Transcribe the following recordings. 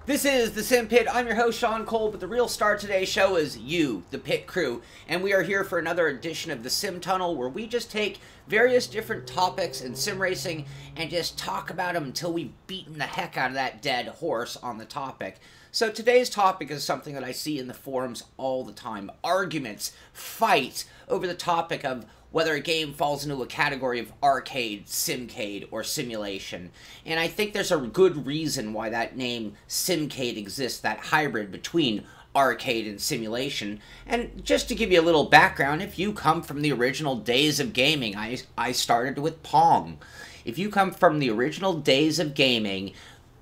This is the Simpit. I'm your host, Sean Cole, but the real star of today's show is you, the pit crew. And we are here for another edition of the Sim Tunnel, where we just take various different topics in sim racing and just talk about them until we've beaten the heck out of that dead horse on the topic. So today's topic is something that I see in the forums all the time. Arguments, fights over the topic of whether a game falls into a category of arcade, simcade, or simulation. And I think there's a good reason why that name Simcade exists, that hybrid between arcade and simulation. And just to give you a little background, if you come from the original days of gaming, I started with Pong. If you come from the original days of gaming,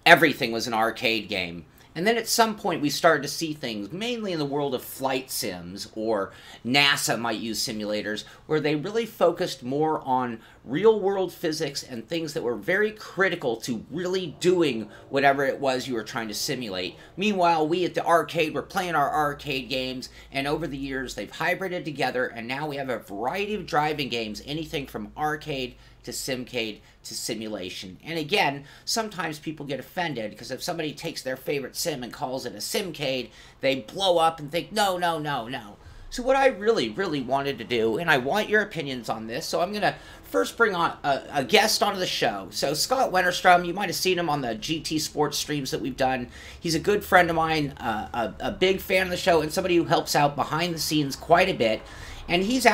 everything was an arcade game. And then at some point we started to see things, mainly in the world of flight sims, or NASA might use simulators, where they really focused more on real-world physics and things that were very critical to really doing whatever it was you were trying to simulate. Meanwhile, we at the arcade were playing our arcade games, and over the years they've hybrided together, and now we have a variety of driving games, anything from arcade to simcade to simulation. And again, sometimes people get offended because if somebody takes their favorite sim and calls it a simcade, they blow up and think, no, no, no, no. So what I really wanted to do, and I want your opinions on this, so I'm going to first bring on a guest onto the show. So Scott Wennerstrom, you might have seen him on the GT Sports streams that we've done. He's a good friend of mine, a big fan of the show, and somebody who helps out behind the scenes quite a bit. And he's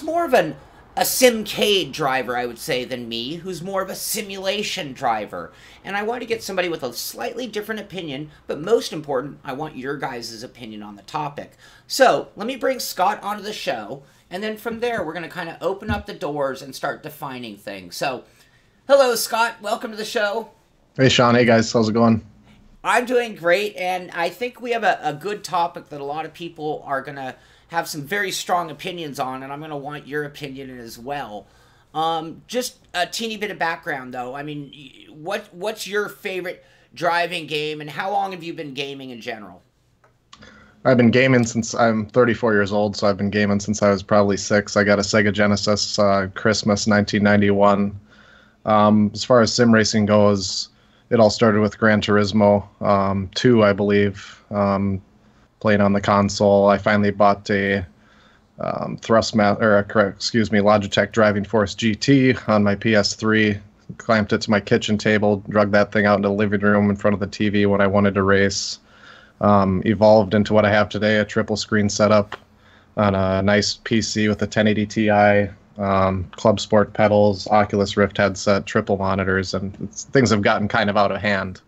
more of a simcade driver, I would say, than me, who's more of a simulation driver. And I want to get somebody with a slightly different opinion, but most important, I want your guys' opinion on the topic. So, let me bring Scott onto the show, and then from there, we're going to kind of open up the doors and start defining things. So, hello, Scott. Welcome to the show. Hey, Sean. Hey, guys. How's it going? I'm doing great, and I think we have a good topic that a lot of people are going to have some very strong opinions on, and I'm going to want your opinion as well. Just a teeny bit of background, though. I mean, what's your favorite driving game, and how long have you been gaming in general? I've been gaming since I'm 34 years old, so I've been gaming since I was probably 6. I got a Sega Genesis Christmas 1991. As far as sim racing goes, it all started with Gran Turismo 2, I believe. Playing on the console, I finally bought a Logitech Driving Force GT on my PS3. Clamped it to my kitchen table, drug that thing out into the living room in front of the TV when I wanted to race. Evolved into what I have today, a triple screen setup on a nice PC with a 1080 Ti, Club Sport pedals, Oculus Rift headset, triple monitors, and things have gotten kind of out of hand.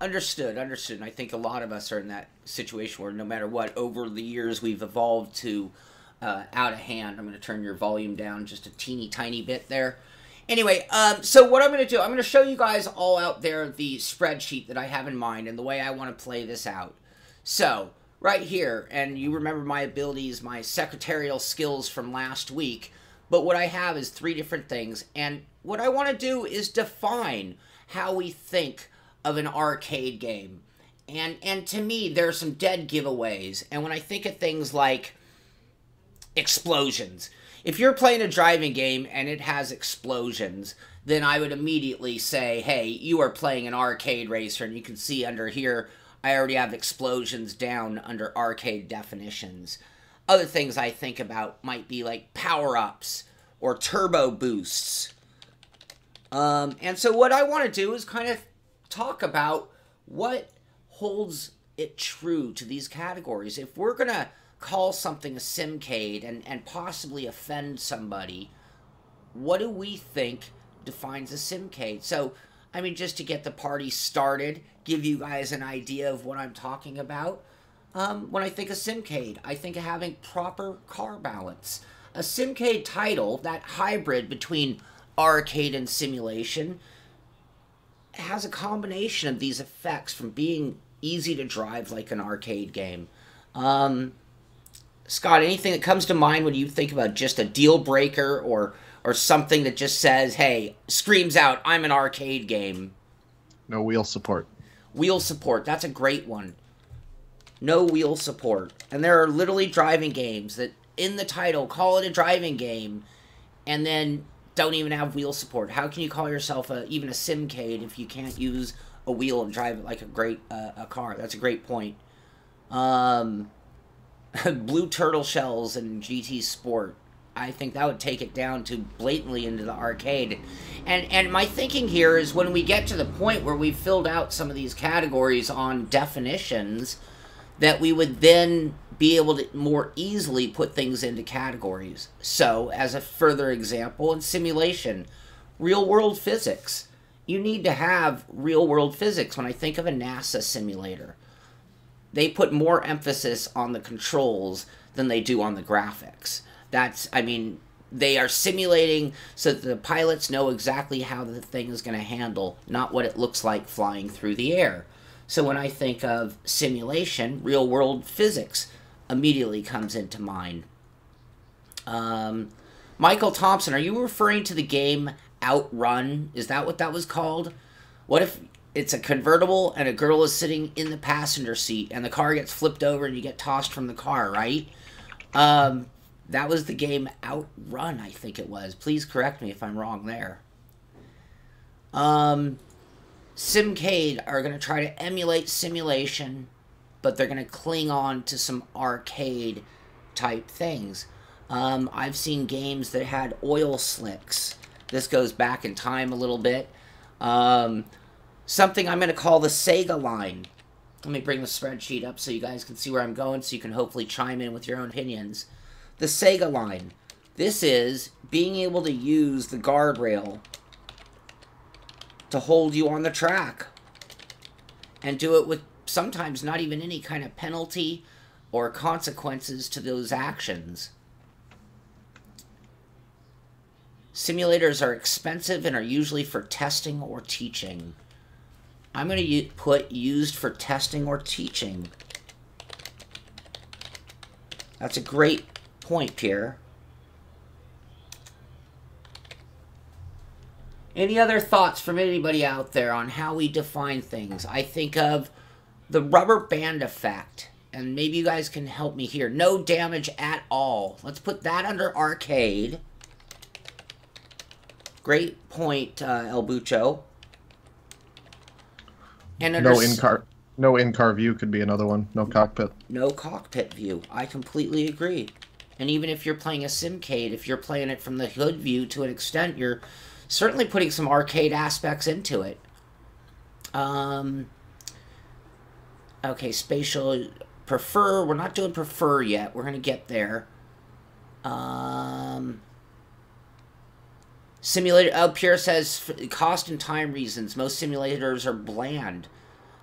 Understood. And I think a lot of us are in that situation where no matter what, over the years we've evolved to out of hand. I'm going to turn your volume down just a teeny tiny bit there. Anyway, so what I'm going to do, I'm going to show you guys all out there the spreadsheet that I have in mind and the way I want to play this out. So, right here, and you remember my abilities, my secretarial skills from last week, but what I have is 3 different things, and what I want to do is define how we think of an arcade game. And to me, there are some dead giveaways. And when I think of things like explosions, if you're playing a driving game and it has explosions, then I would immediately say, hey, you are playing an arcade racer. And you can see under here, I already have explosions down under arcade definitions. Other things I think about might be like power-ups or turbo boosts. And so what I want to do is kind of talk about what holds it true to these categories. If we're going to call something a simcade and possibly offend somebody, what do we think defines a simcade? So, I mean, just to get the party started, give you guys an idea of what I'm talking about, when I think of simcade, I think of having proper car balance. A simcade title, that hybrid between arcade and simulation, has a combination of these effects, from being easy to drive like an arcade game. Scott, anything that comes to mind when you think about just a deal breaker or something that just says, hey, screams out, I'm an arcade game? No wheel support. Wheel support, that's a great one. No wheel support. And there are literally driving games that in the title call it a driving game, and then don't even have wheel support. How can you call yourself even a Simcade if you can't use a wheel and drive it like a car? That's a great point. Blue turtle shells in GT Sport. I think that would take it down to blatantly into the arcade. And my thinking here is when we get to the point where we've filled out some of these categories on definitions, that we would then be able to more easily put things into categories. So, as a further example, in simulation, real-world physics. You need to have real-world physics. When I think of a NASA simulator, they put more emphasis on the controls than they do on the graphics. That's, I mean, they are simulating so that the pilots know exactly how the thing is going to handle, not what it looks like flying through the air. So when I think of simulation, real-world physics immediately comes into mind. Michael Thompson, are you referring to the game Outrun? Is that what that was called? What if it's a convertible and a girl is sitting in the passenger seat and the car gets flipped over and you get tossed from the car, right? That was the game Outrun, I think it was. Please correct me if I'm wrong there. Simcade are going to try to emulate simulation, but they're going to cling on to some arcade type things. I've seen games that had oil slicks. This goes back in time a little bit. Something I'm going to call the Sega line. Let me bring the spreadsheet up so you guys can see where I'm going, so you can hopefully chime in with your own opinions. The Sega line. This is being able to use the guardrail to hold you on the track. And do it with sometimes not even any kind of penalty or consequences to those actions. Simulators are expensive and are usually for testing or teaching. I'm going to put used for testing or teaching. That's a great point, Pierre. Any other thoughts from anybody out there on how we define things? I think of the rubber band effect, and maybe you guys can help me here. No damage at all. Let's put that under arcade. Great point, El Bucho. And under no in-car view could be another one. No cockpit. No cockpit view. I completely agree. And even if you're playing a Simcade, if you're playing it from the hood view to an extent, you're certainly putting some arcade aspects into it. Okay, spatial prefer. We're not doing prefer yet. We're going to get there. Simulator. Oh, Pierre says cost and time reasons. Most simulators are bland.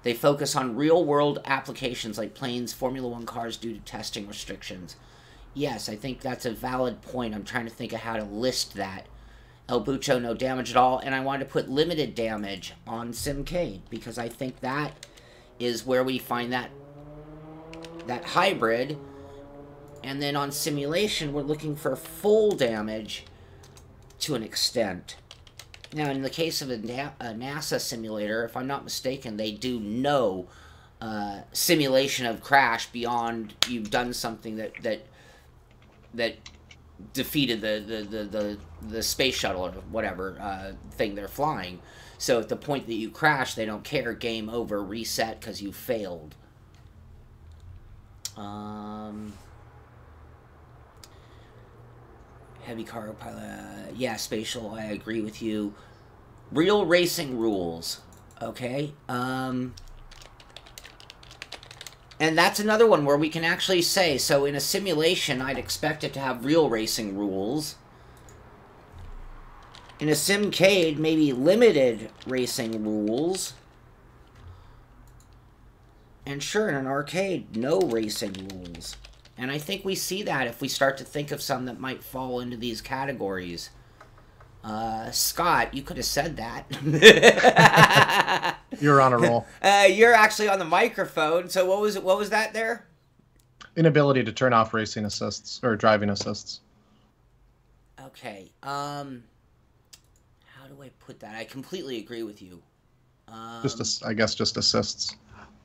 They focus on real-world applications like planes, Formula One cars due to testing restrictions. Yes, I think that's a valid point. I'm trying to think of how to list that. El Bucho, no damage at all. And I wanted to put limited damage on Simcade because I think that is where we find that hybrid. And then on simulation, we're looking for full damage to an extent. Now, in the case of a NASA simulator, if I'm not mistaken, they do no simulation of crash beyond you've done something that defeated the space shuttle or whatever thing they're flying. So at the point that you crash, they don't care. Game over, reset because you failed. Heavy cargo pilot. Yeah, spatial. I agree with you. Real racing rules. Okay. And that's another one where we can actually say, so in a simulation, I'd expect it to have real racing rules. In a Simcade, maybe limited racing rules. And sure, in an arcade, no racing rules. And I think we see that if we start to think of some that might fall into these categories. Scott, you could have said that. You're on a roll. You're actually on the microphone. So what was it? What was that there? Inability to turn off racing assists or driving assists. Okay. How do I put that? I completely agree with you. I guess just assists.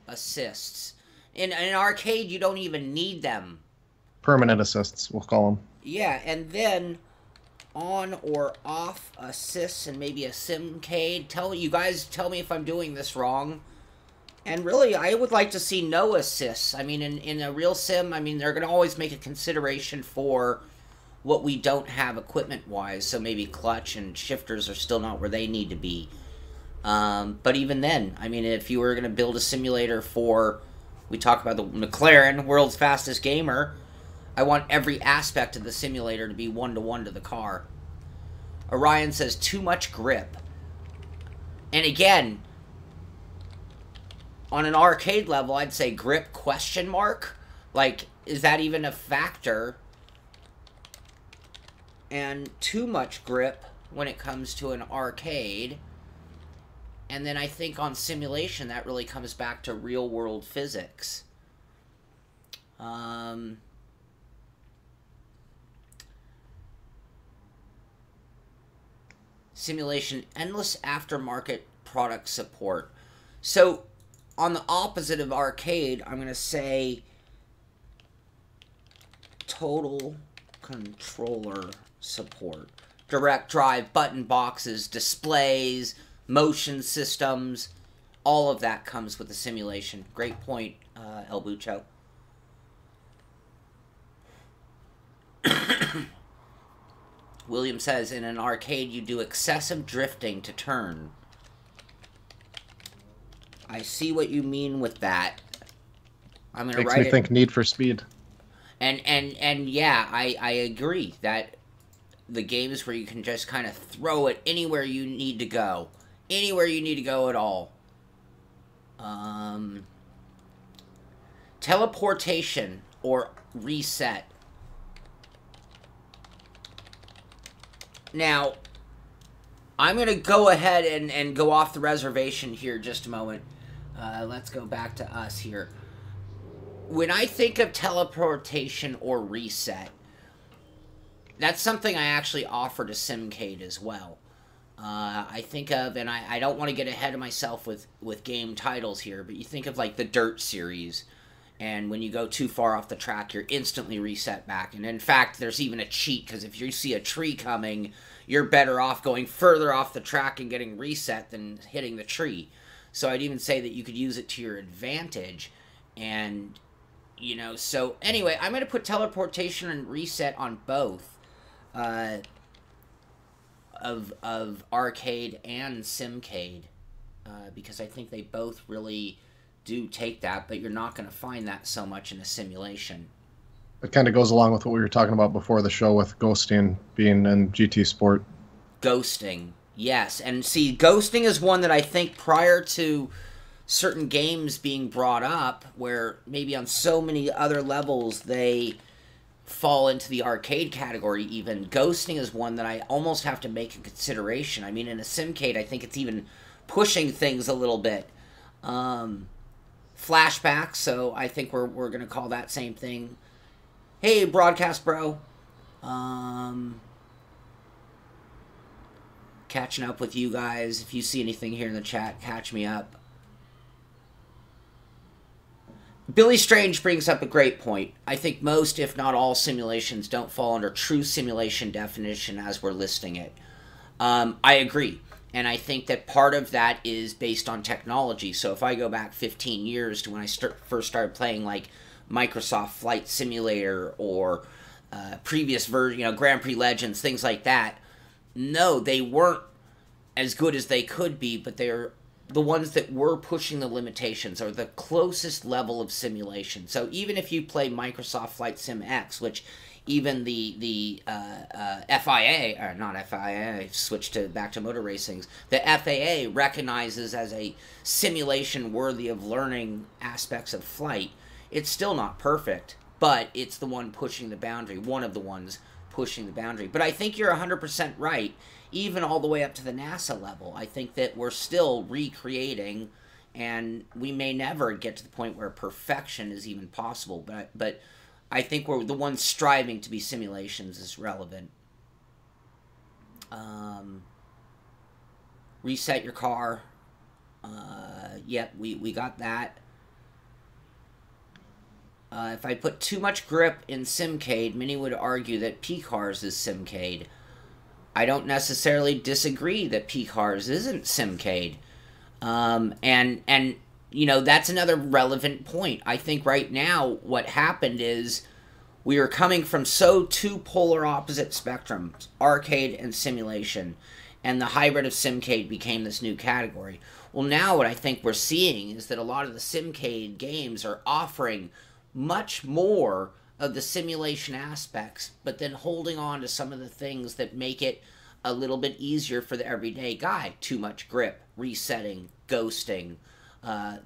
Assists. In an arcade, you don't even need them. Permanent assists, we'll call them. Yeah, and then on or off assists and maybe a Simcade. You guys tell me if I'm doing this wrong. And really, I would like to see no assists. I mean, in a real sim, I mean, they're going to always make a consideration for what we don't have equipment-wise. So maybe clutch and shifters are still not where they need to be. But even then, I mean, if you were going to build a simulator for, we talk about the McLaren, world's fastest gamer, I want every aspect of the simulator to be one-to-one to the car. Orion says, too much grip. And again, on an arcade level, I'd say grip question mark. Like, is that even a factor? And too much grip when it comes to an arcade. And then I think on simulation, that really comes back to real-world physics. Simulation, endless aftermarket product support. So, on the opposite of arcade, I'm going to say total controller support. Direct drive, button boxes, displays, motion systems, all of that comes with the simulation. Great point, El Bucho. William says, in an arcade, you do excessive drifting to turn. I see what you mean with that. I'm gonna Makes write me think Need for Speed. And yeah, I agree that the games where you can just kind of throw it anywhere you need to go. Anywhere you need to go at all. Teleportation or reset. Now, I'm going to go ahead and go off the reservation here just a moment. Let's go back to us here. When I think of teleportation or reset, that's something I actually offer to Simcade as well. I think of, and I don't want to get ahead of myself with game titles here, but you think of like the Dirt series, and when you go too far off the track, you're instantly reset back. And in fact, there's even a cheat, because if you see a tree coming, you're better off going further off the track and getting reset than hitting the tree. So I'd even say that you could use it to your advantage. And, you know, so anyway, I'm going to put teleportation and reset on both of arcade and Simcade, because I think they both really do take that, but you're not going to find that so much in a simulation. It kind of goes along with what we were talking about before the show with ghosting being in GT Sport. Ghosting, yes. And see, ghosting is one that I think prior to certain games being brought up, where maybe on so many other levels they fall into the arcade category even, ghosting is one that I almost have to make a consideration. I mean, in a Simcade, I think it's even pushing things a little bit. Flashback, so I think we're going to call that same thing. Hey, Broadcast Bro. Catching up with you guys. If you see anything here in the chat, catch me up. Billy Strange brings up a great point. I think most, if not all, simulations don't fall under true simulation definition as we're listing it. I agree. And I think that part of that is based on technology. So if I go back 15 years to when I first started playing like Microsoft Flight Simulator or previous version, you know, Grand Prix Legends, things like that, no, they weren't as good as they could be, but they're the ones that were pushing the limitations, or the closest level of simulation. So even if you play Microsoft Flight Sim X, which even the FIA, or not FIA, I switched back to motor racings, the FAA recognizes as a simulation worthy of learning aspects of flight, it's still not perfect, but it's the one pushing the boundary, one of the ones pushing the boundary. But I think you're 100% right, even all the way up to the NASA level. I think that we're still recreating, and we may never get to the point where perfection is even possible, but I think we're the ones striving to be simulations is relevant. Reset your car. Yep, we got that. If I put too much grip in Simcade, many would argue that P-Cars is Simcade. I don't necessarily disagree that P-Cars isn't Simcade. And you know, that's another relevant point. I think right now what happened is we are coming from so two polar opposite spectrums, arcade and simulation, and the hybrid of Simcade became this new category. Well, now what I think we're seeing is that a lot of the Simcade games are offering much more of the simulation aspects, but then holding on to some of the things that make it a little bit easier for the everyday guy. Too much grip, resetting, ghosting,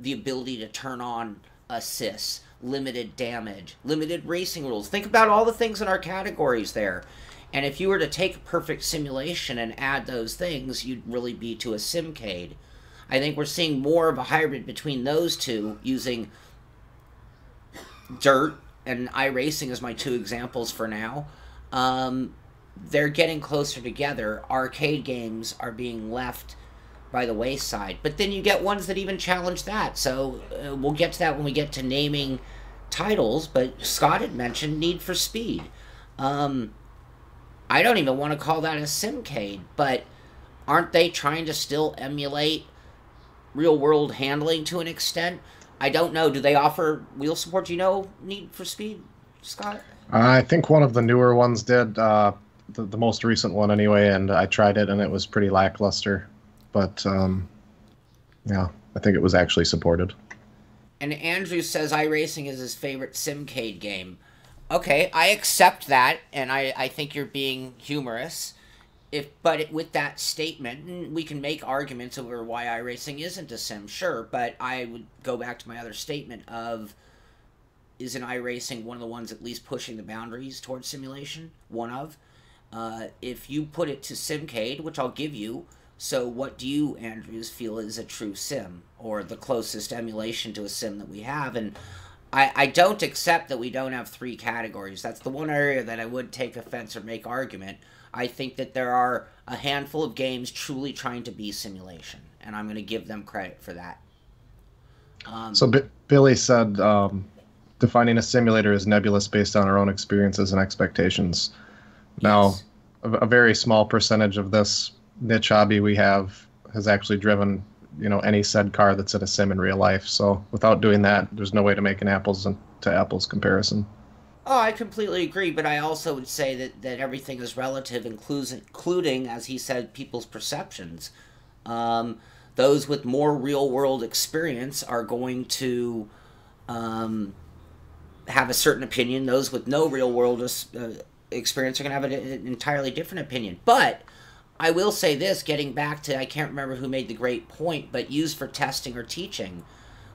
the ability to turn on assists, limited damage, limited racing rules. Think about all the things in our categories there. And if you were to take a perfect simulation and add those things, you'd really be to a Simcade. I think we're seeing more of a hybrid between those two, using dirt and iRacing as my two examples for now. They're getting closer together. Arcade games are being left by the wayside. But then you get ones that even challenge that. So we'll get to that when we get to naming titles. But Scott had mentioned Need for Speed. I don't even want to call that a Simcade, but aren't they trying to still emulate real-world handling to an extent? I don't know. Do they offer wheel support? Do you know Need for Speed, Scott? I think one of the newer ones did, the most recent one anyway, and I tried it, and it was pretty lackluster. But, yeah, I think it was actually supported. And Andrew says iRacing is his favorite Simcade game. Okay, I accept that, and I think you're being humorous. With that statement, we can make arguments over why iRacing isn't a sim, sure, but I would go back to my other statement of, isn't iRacing one of the ones at least pushing the boundaries towards simulation? One of. If you put it to Simcade, which I'll give you, so what do you, Andrews, feel is a true sim, or the closest emulation to a sim that we have? And I don't accept that we don't have three categories. That's the one area that I would take offense or make argument. I think that there are a handful of games truly trying to be simulation, and I'm going to give them credit for that. So Billy said defining a simulator is nebulous based on our own experiences and expectations. Now, Yes. a very small percentage of this niche hobby we have has actually driven, any said car that's in a sim in real life. So without doing that, there's no way to make an apples to apples comparison. Oh, I completely agree, but I also would say that everything is relative, including, as he said, people's perceptions. Those with more real-world experience are going to have a certain opinion. Those with no real-world experience are going to have an entirely different opinion. But I will say this, getting back to, I can't remember who made the great point, but used for testing or teaching.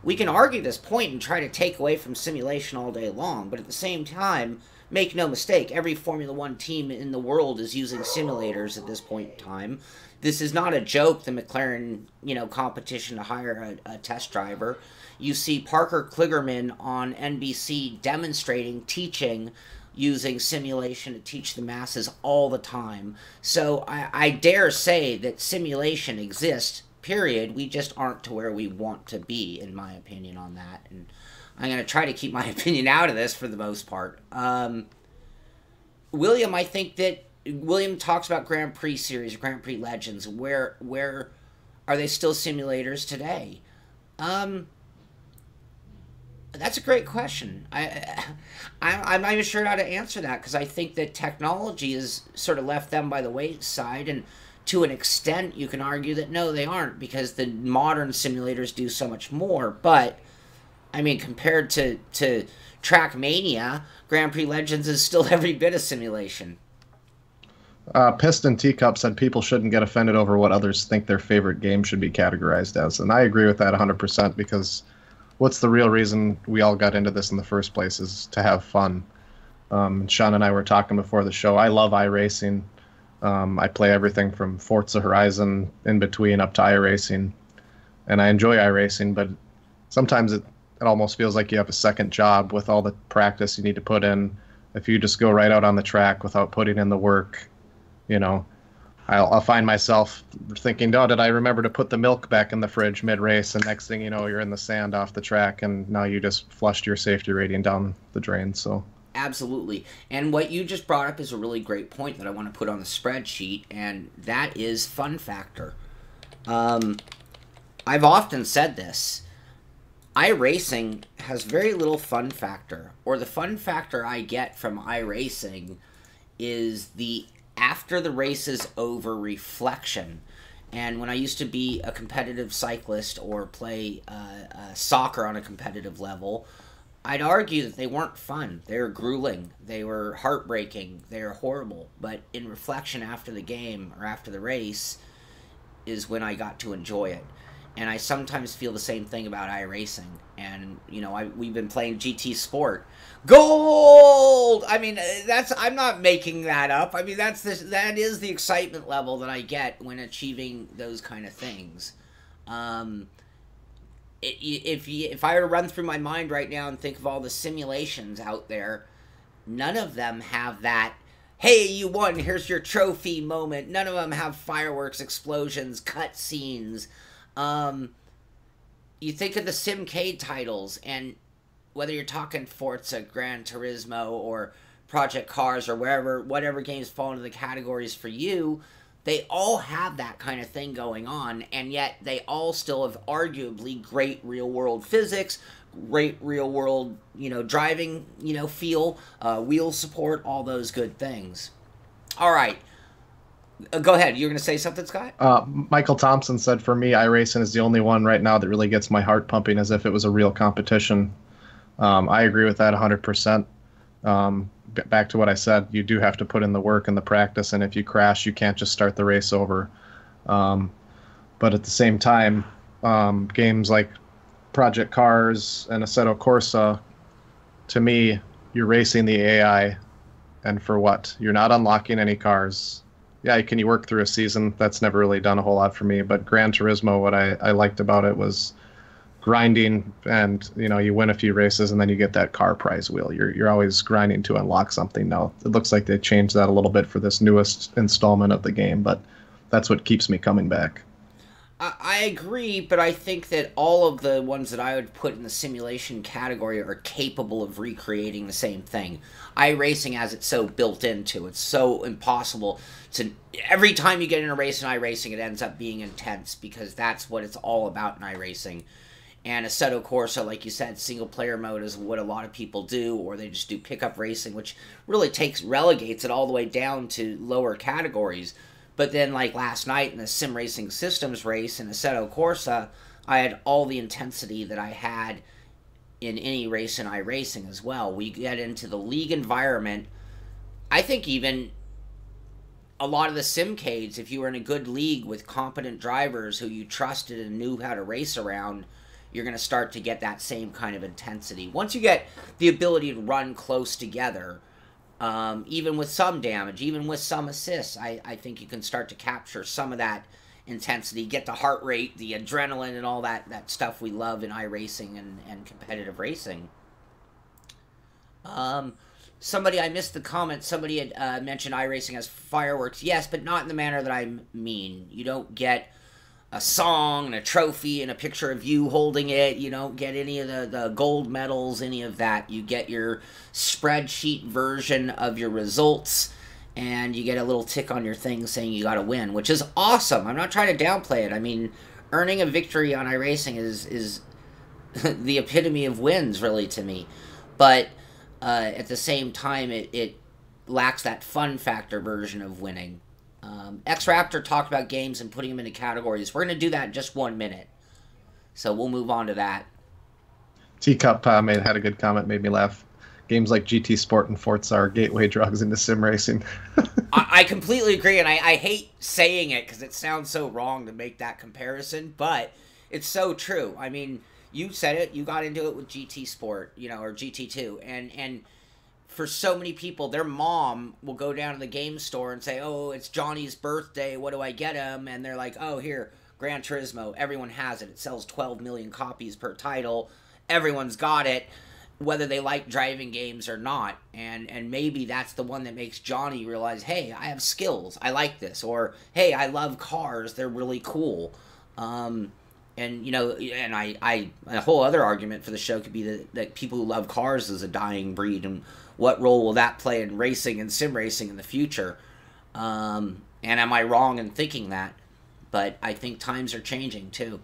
We can argue this point and try to take away from simulation all day long, but at the same time, make no mistake, every Formula One team in the world is using simulators at this point in time. This is not a joke, the McLaren, competition to hire a test driver. You see Parker Kligerman on NBC demonstrating, teaching, using simulation to teach the masses all the time. So I dare say that simulation exists, period. We just aren't to where we want to be, in my opinion, on that. And I'm going to try to keep my opinion out of this for the most part. William, I think that William talks about Grand Prix series, Grand Prix Legends. Where are they still simulators today? That's a great question. I'm not even sure how to answer that, because I think that technology has sort of left them by the wayside, and to an extent you can argue that no, they aren't, because the modern simulators do so much more. But I mean, compared to Trackmania, Grand Prix Legends is still every bit of simulation. Piston Teacup said people shouldn't get offended over what others think their favorite game should be categorized as, and I agree with that 100%, because what's the real reason we all got into this in the first place is to have fun. Sean and I were talking before the show. I love iRacing. I play everything from Forza Horizon in between up to iRacing, and I enjoy iRacing, but sometimes it almost feels like you have a second job with all the practice you need to put in. If you just go right out on the track without putting in the work, I'll find myself thinking, oh, did I remember to put the milk back in the fridge mid-race? And next thing you know, you're in the sand off the track, and now you just flushed your safety rating down the drain. So Absolutely. And what you just brought up is a really great point that I want to put on the spreadsheet, and that is fun factor. I've often said this. iRacing has very little fun factor, or the fun factor I get from iRacing is the after the race is over reflection. And when I used to be a competitive cyclist or play soccer on a competitive level, I'd argue that they weren't fun. They were grueling. They were heartbreaking. They were horrible. But in reflection after the game or after the race is when I got to enjoy it. And I sometimes feel the same thing about iRacing. And, you know, we've been playing GT Sport. Gold! I mean, I'm not making that up. I mean, that is the excitement level that I get when achieving those kind of things. If I were to run through my mind right now and think of all the simulations out there, none of them have that, hey, you won, here's your trophy moment. None of them have fireworks, explosions, cutscenes. You think of the Simcade titles, and whether you're talking Forza, Gran Turismo, or Project Cars, or whatever games fall into the categories for you, they all have that kind of thing going on, and yet they all still have arguably great real-world physics, great real-world, driving, feel, wheel support, all those good things. All right. Go ahead. You're going to say something, Scott? Michael Thompson said, for me, iRacing is the only one right now that really gets my heart pumping as if it was a real competition. I agree with that 100%. Back to what I said, you do have to put in the work and the practice, and if you crash, you can't just start the race over. But at the same time, games like Project Cars and Assetto Corsa, to me, you're racing the AI, and for what? You're not unlocking any cars. Yeah, can you work through a season? That's never really done a whole lot for me. But Gran Turismo, what I liked about it was grinding, and you win a few races, and then you get that car prize wheel. You're always grinding to unlock something. Now it looks like they changed that a little bit for this newest installment of the game, but that's what keeps me coming back. I agree, but I think that all of the ones that I would put in the simulation category are capable of recreating the same thing. iRacing has it so built into. It's so impossible to... Every time you get in a race in iRacing, it ends up being intense, because that's what it's all about in iRacing. And Assetto Corsa, like you said, single-player mode is what a lot of people do, or they just do pickup racing, which really relegates it all the way down to lower categories. But then, like last night in the Sim Racing Systems race in Assetto Corsa, I had all the intensity that I had in any race in iRacing as well. We get into the league environment. I think even a lot of the Simcades, if you were in a good league with competent drivers who you trusted and knew how to race around, you're going to start to get that same kind of intensity. Once you get the ability to run close together, even with some damage, even with some assists, I think you can start to capture some of that intensity, get the heart rate, the adrenaline, and all that stuff we love in iRacing and competitive racing. Somebody, I missed the comment, somebody had mentioned iRacing has fireworks. Yes, but not in the manner that I mean. You don't get a song and a trophy and a picture of you holding it. You don't get any of the gold medals, any of that. You get your spreadsheet version of your results, and you get a little tick on your thing saying you got to win, which is awesome. I'm not trying to downplay it. I mean, earning a victory on iRacing is the epitome of wins, really, to me. But at the same time, it lacks that fun factor version of winning. X-Raptor talked about games and putting them into categories. We're going to do that in just 1 minute. So we'll move on to that. Teacup had a good comment, made me laugh. Games like GT Sport and Forza are gateway drugs into sim racing. I completely agree, and I hate saying it because it sounds so wrong to make that comparison, but it's so true. I mean, you said it. You got into it with GT Sport, or GT2, and for so many people, their mom will go down to the game store and say, oh, it's Johnny's birthday, what do I get him? And they're like, oh, here, Gran Turismo, everyone has it. It sells 12 million copies per title. Everyone's got it, whether they like driving games or not. And maybe that's the one that makes Johnny realize, hey, I have skills, I like this. Or, hey, I love cars, they're really cool. And, you know, and a whole other argument for the show could be that people who love cars is a dying breed, and what role will that play in racing and sim racing in the future? And am I wrong in thinking that? But I think times are changing too.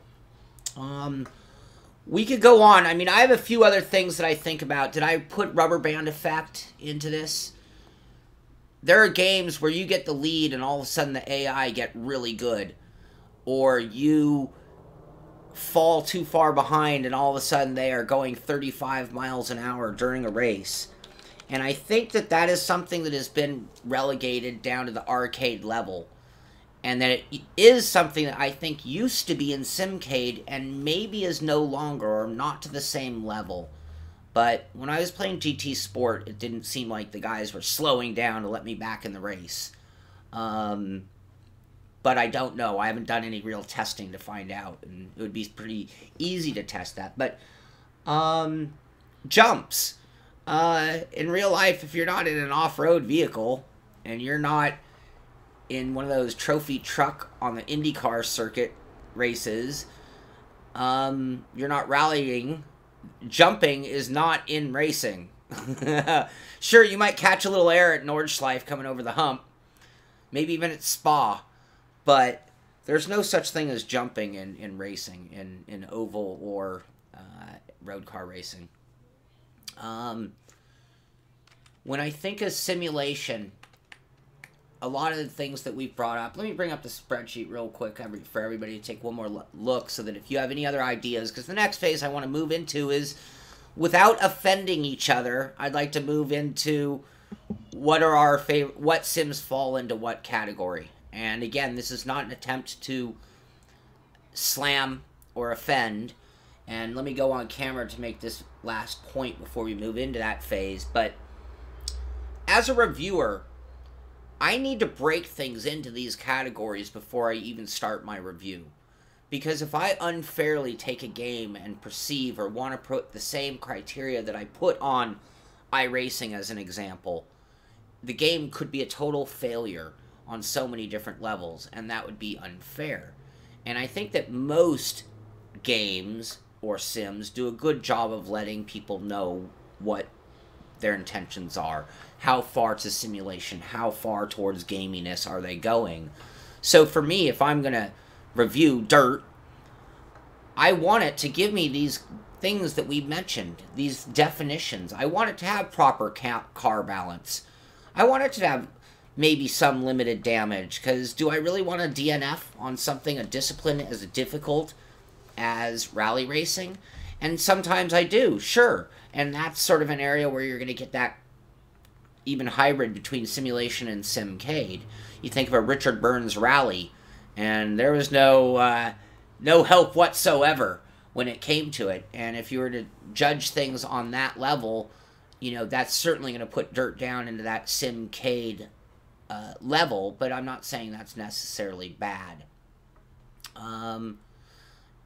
We could go on. I mean, I have a few other things that I think about. Did I put rubber band effect into this? There are games where you get the lead and all of a sudden the AI get really good. Or you fall too far behind and all of a sudden they are going 35 miles an hour during a race. And I think that that is something that has been relegated down to the arcade level. And that it is something that I think used to be in Simcade and maybe is no longer, or not to the same level. But when I was playing GT Sport, it didn't seem like the guys were slowing down to let me back in the race. But I don't know. I haven't done any real testing to find out. And it would be pretty easy to test that. But jumps. In real life, if you're not in an off-road vehicle and you're not in one of those trophy truck on the IndyCar circuit races, you're not rallying. Jumping is not in racing. Sure, you might catch a little air at Nordschleife coming over the hump. Maybe even at Spa. But there's no such thing as jumping in racing, in oval or road car racing. When I think of simulation, a lot of the things that we've brought up, let me bring up the spreadsheet real quick for everybody to take one more look, so that if you have any other ideas, because the next phase I want to move into is, without offending each other, I'd like to move into what are our favorite, what sims fall into what category. And again, this is not an attempt to slam or offend. And let me go on camera to make this last point before we move into that phase. But as a reviewer, I need to break things into these categories before I even start my review. Because if I unfairly take a game and perceive or want to put the same criteria that I put on iRacing as an example, the game could be a total failure on so many different levels, and that would be unfair. And I think that most games or sims do a good job of letting people know what their intentions are, how far to simulation, how far towards gaminess are they going. So for me, if I'm going to review Dirt, I want it to give me these things that we mentioned, these definitions. I want it to have proper car balance. I want it to have maybe some limited damage, because do I really want a DNF on something, a discipline as difficult as rally racing? And sometimes I do, sure. And that's sort of an area where you're going to get that even hybrid between simulation and Simcade. You think of a Richard Burns rally, and there was no help whatsoever when it came to it. And if you were to judge things on that level, you know, that's certainly going to put Dirt down into that Simcade level, but I'm not saying that's necessarily bad. El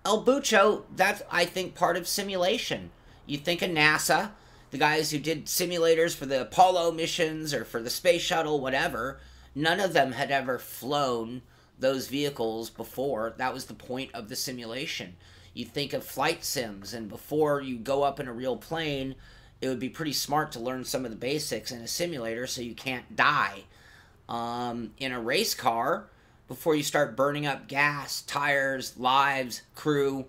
Bucho, that's, I think, part of simulation. You think of NASA, the guys who did simulators for the Apollo missions or for the space shuttle, whatever, none of them had ever flown those vehicles before. That was the point of the simulation. You think of flight sims, and before you go up in a real plane, it would be pretty smart to learn some of the basics in a simulator so you can't die. In a race car, before you start burning up gas, tires, lives, crew,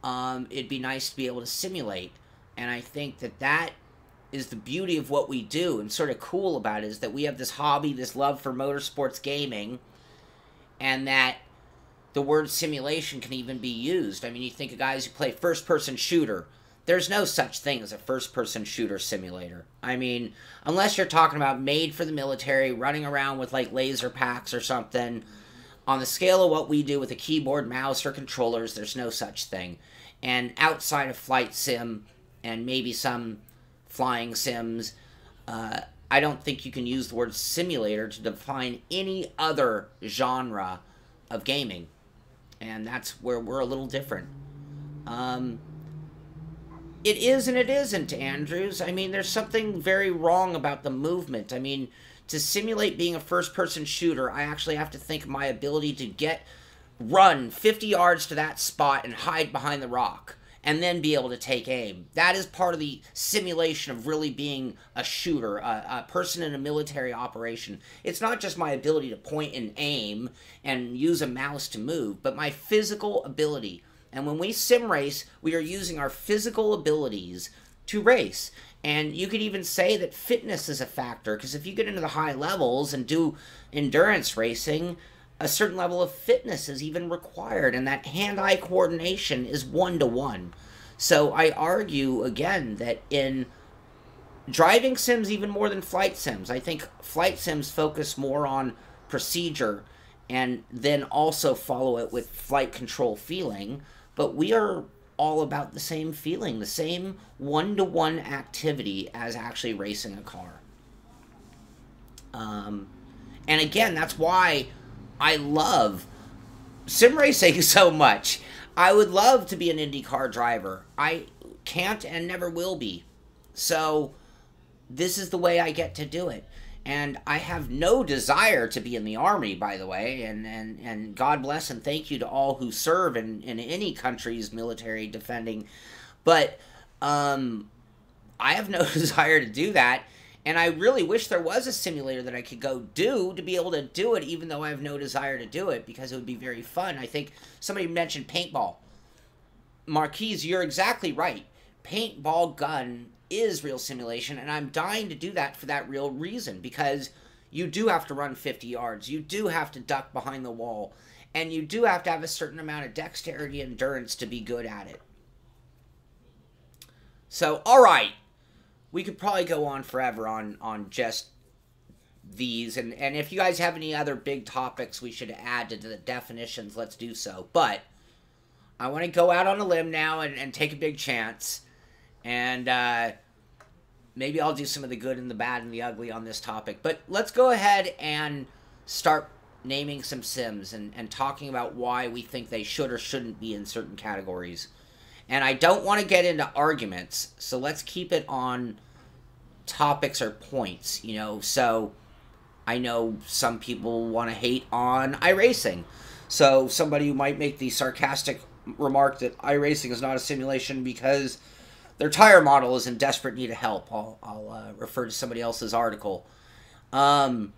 it'd be nice to be able to simulate. And I think that that is the beauty of what we do, and sort of cool about it, is that we have this hobby, this love for motorsports gaming, and that the word simulation can even be used. I mean, you think of guys who play first-person shooter. There's no such thing as a first-person shooter simulator. I mean, unless you're talking about made for the military, running around with, like, laser packs or something. On the scale of what we do with a keyboard, mouse, or controllers, there's no such thing. And outside of flight sim and maybe some flying sims, I don't think you can use the word simulator to define any other genre of gaming. And that's where we're a little different. It is and it isn't, Andrews. I mean, there's something very wrong about the movement. I mean, to simulate being a first-person shooter, I actually have to think of my ability to get run 50 yards to that spot and hide behind the rock and then be able to take aim. That is part of the simulation of really being a shooter, a person in a military operation. It's not just my ability to point and aim and use a mouse to move, but my physical ability. And when we sim race, we are using our physical abilities to race. And you could even say that fitness is a factor, because if you get into the high levels and do endurance racing, a certain level of fitness is even required, and that hand-eye coordination is 1-to-1. So I argue, again, that in driving sims, even more than flight sims, I think flight sims focus more on procedure and then also follow it with flight control feeling, but we are all about the same feeling, the same 1-to-1 activity as actually racing a car. And again, that's why I love sim racing so much. I would love to be an IndyCar driver. I can't and never will be. So this is the way I get to do it. And I have no desire to be in the Army, by the way. And God bless and thank you to all who serve in any country's military defending. But I have no desire to do that. And I really wish there was a simulator that I could go do to be able to do it, even though I have no desire to do it, because it would be very fun. I think somebody mentioned paintball. Marquise, you're exactly right. Paintball gun is real simulation, and I'm dying to do that for that real reason, because you do have to run 50 yards. You do have to duck behind the wall, and you do have to have a certain amount of dexterity and endurance to be good at it. So, all right. We could probably go on forever on just these. And if you guys have any other big topics we should add to the definitions, let's do so. But I want to go out on a limb now and take a big chance. And maybe I'll do some of the good and the bad and the ugly on this topic. But let's go ahead and start naming some sims and talking about why we think they should or shouldn't be in certain categories. And I don't want to get into arguments, so let's keep it on topics or points, you know. So I know some people want to hate on iRacing. So somebody who might make the sarcastic remark that iRacing is not a simulation because their tire model is in desperate need of help. I'll refer to somebody else's article. That's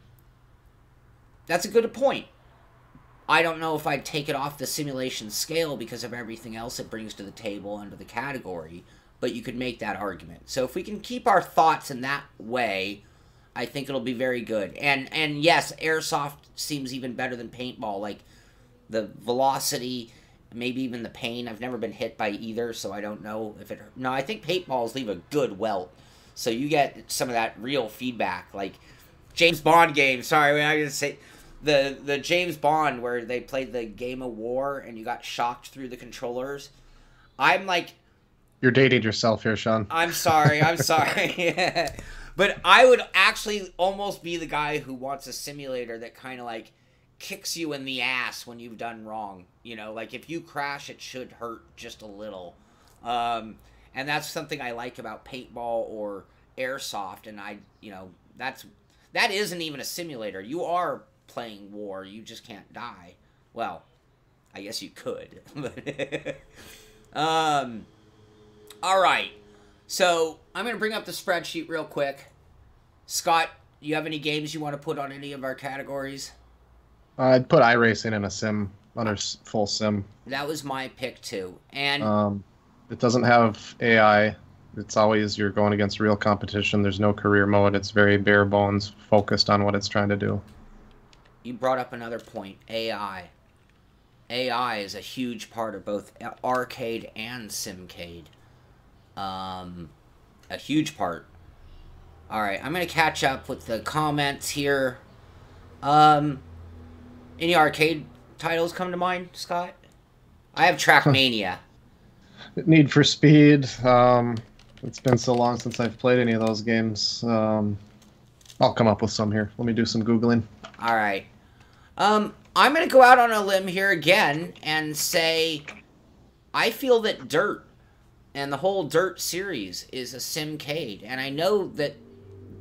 a good point. I don't know if I'd take it off the simulation scale because of everything else it brings to the table under the category, but you could make that argument. So if we can keep our thoughts in that way, I think it'll be very good. And yes, airsoft seems even better than paintball. Like the velocity, maybe even the pain. I've never been hit by either, so I don't know if it... No, I think paintballs leave a good welt. So you get some of that real feedback. Like James Bond game. Sorry, I didn't say... The James Bond where they played the game of war and you got shocked through the controllers. I'm like... You're dating yourself here, Sean. I'm sorry. But I would actually almost be the guy who wants a simulator that kind of like kicks you in the ass when you've done wrong. You know, like if you crash, it should hurt just a little. And that's something I like about paintball or airsoft. And that isn't even a simulator. You are playing war, you just can't die. Well, I guess you could. All right, so I'm gonna bring up the spreadsheet real quick. Scott, you have any games you want to put on any of our categories? I'd put iRacing in a sim under full sim. That was my pick too. And it doesn't have AI. It's always you're going against real competition. There's no career mode. It's very bare bones, focused on what it's trying to do. You brought up another point, AI. AI is a huge part of both Arcade and Simcade. A huge part. Alright, I'm going to catch up with the comments here. Any arcade titles come to mind, Scott? I have Trackmania. Need for Speed. It's been so long since I've played any of those games. I'll come up with some here. Let me do some Googling. Alright. I'm going to go out on a limb here again and say I feel that Dirt and the whole Dirt series is a Simcade. And I know that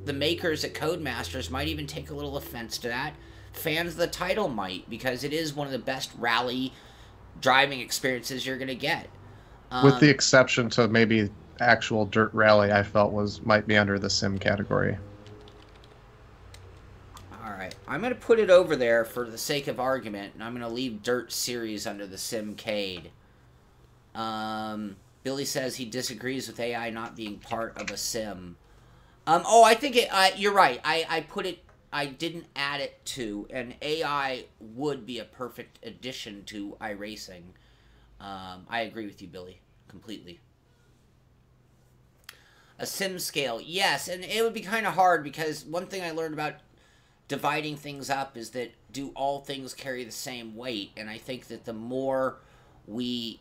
the makers at Codemasters might even take a little offense to that fans of the title might, because it is one of the best rally driving experiences you're going to get. With the exception to maybe actual dirt rally, I felt might be under the sim category. All right, I'm going to put it over there for the sake of argument, and I'm going to leave Dirt Series under the Simcade. Billy says he disagrees with AI not being part of a sim. Oh, I think you're right. I didn't add it to, and AI would be a perfect addition to iRacing. I agree with you, Billy, completely. A sim scale, yes, and it would be kind of hard, because one thing I learned about dividing things up is that do all things carry the same weight? And I think that the more we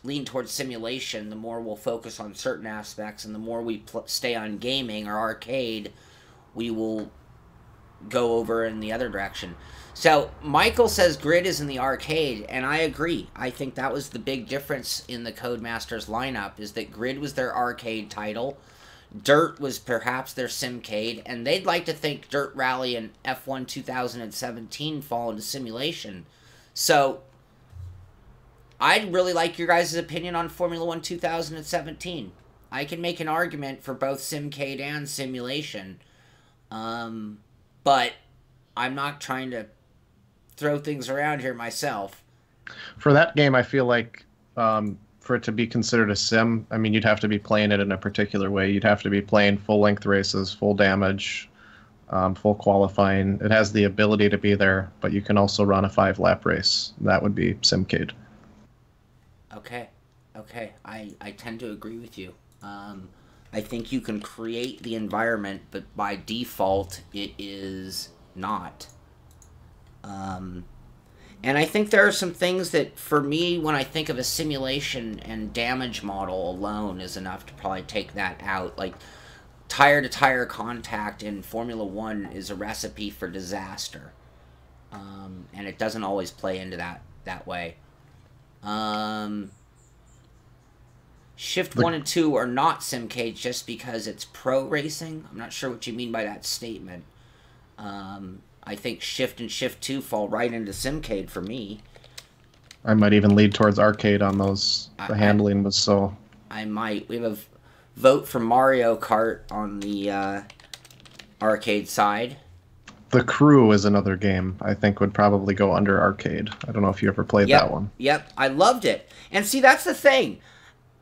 lean towards simulation, the more we'll focus on certain aspects, and the more we stay on gaming or arcade, we will go over in the other direction. So Michael says Grid is in the arcade, and I agree. I think that was the big difference in the Codemasters lineup, is that Grid was their arcade title, Dirt was perhaps their Simcade, and they'd like to think Dirt Rally and F1 2017 fall into simulation. So I'd really like your guys' opinion on Formula 1 2017. I can make an argument for both Simcade and simulation, but I'm not trying to throw things around here myself. For that game, I feel like for it to be considered a sim, I mean, you'd have to be playing it in a particular way. You'd have to be playing full-length races, full damage, full qualifying. It has the ability to be there, but you can also run a 5-lap race. That would be Simcade. Okay. I tend to agree with you. I think you can create the environment, but by default, it is not. And I think there are some things that, for me, when I think of a simulation and damage model alone is enough to probably take that out. Like, tire-to-tire contact in Formula 1 is a recipe for disaster. And it doesn't always play into that way. Shift 1 and 2 are not Simcade just because it's pro racing. I'm not sure what you mean by that statement. I think Shift and Shift 2 fall right into Simcade for me. I might even lead towards arcade on those. The handling was so... I might. We have a vote for Mario Kart on the arcade side. The Crew is another game I think would probably go under arcade. I don't know if you ever played that one. Yep, I loved it. And see, that's the thing.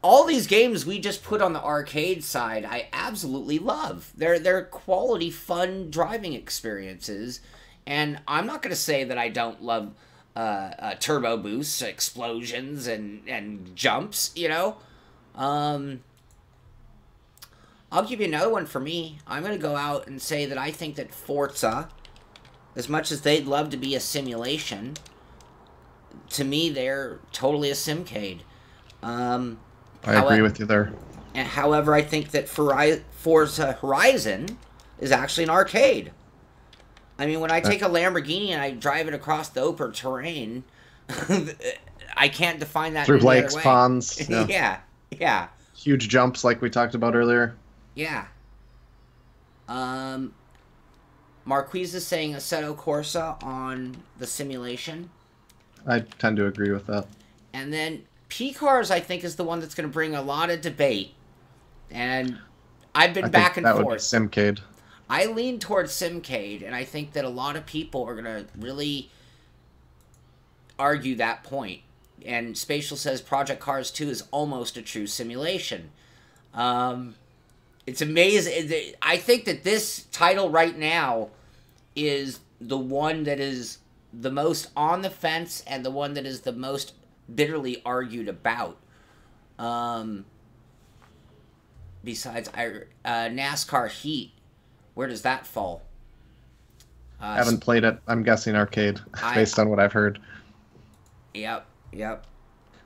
All these games we just put on the arcade side, I absolutely love. They're quality, fun driving experiences. And I'm not going to say that I don't love turbo boosts, explosions, and jumps, you know. I'll give you another one for me. I'm going to go out and say that I think that Forza, as much as they'd love to be a simulation, to me, they're totally a Simcade. I agree with you there. And however, I think that Forza Horizon is actually an arcade. I mean, when I take a Lamborghini and I drive it across the open terrain, I can't define that through any lakes, other way. ponds. Yeah. Huge jumps like we talked about earlier. Yeah. Marquise is saying Assetto Corsa on the simulation. I tend to agree with that. And then P-Cars, I think, is the one that's going to bring a lot of debate. And I've been back and forth. That would be Simcade. I lean towards Simcade, and I think that a lot of people are going to really argue that point. And Spatial says Project Cars 2 is almost a true simulation. It's amazing. I think that this title right now is the one that is the most on the fence and the one that is the most bitterly argued about. Besides NASCAR Heat. Where does that fall? I haven't played it. I'm guessing arcade, based on what I've heard. Yep.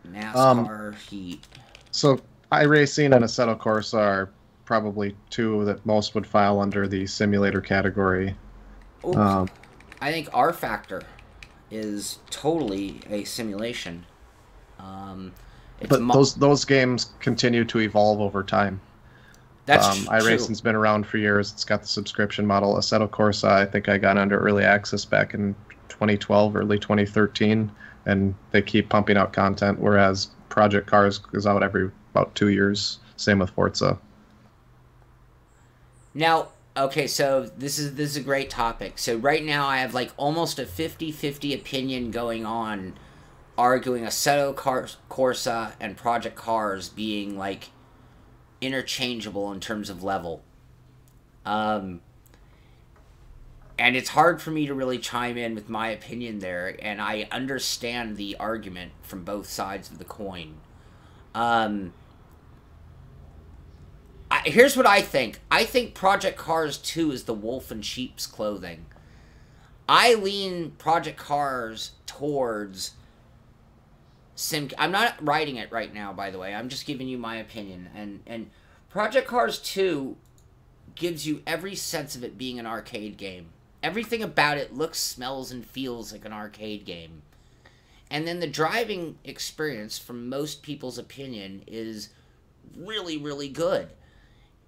NASCAR Heat. So iRacing and Assetto Corsa are probably two that most would file under the simulator category. I think R Factor is totally a simulation. But those games continue to evolve over time. That's true. iRacing's been around for years. It's got the subscription model. Assetto Corsa, I think I got under early access back in 2012, early 2013, and they keep pumping out content, whereas Project Cars is out every about 2 years. Same with Forza. Now, okay, so this is a great topic. So right now I have like almost a 50-50 opinion going on, arguing Assetto Corsa and Project Cars being like interchangeable in terms of level. And it's hard for me to really chime in with my opinion there, and I understand the argument from both sides of the coin. Here's what I think. I think Project Cars 2 is the wolf in sheep's clothing. I lean Project Cars towards I'm not writing it right now, by the way. I'm just giving you my opinion. And Project Cars 2 gives you every sense of it being an arcade game. Everything about it looks, smells, and feels like an arcade game. And then the driving experience, from most people's opinion, is really, really good.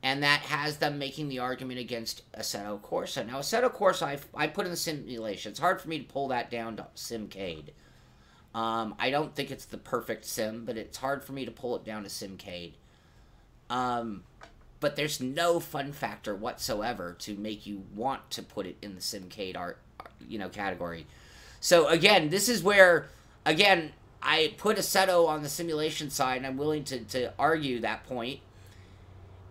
And that has them making the argument against Assetto Corsa. Now, Assetto Corsa, I put in the simulation. It's hard for me to pull that down to Simcade. I don't think it's the perfect sim, but it's hard for me to pull it down to Simcade. But there's no fun factor whatsoever to make you want to put it in the Simcade category. So again, this is where, again, I put Assetto on the simulation side, and I'm willing to argue that point.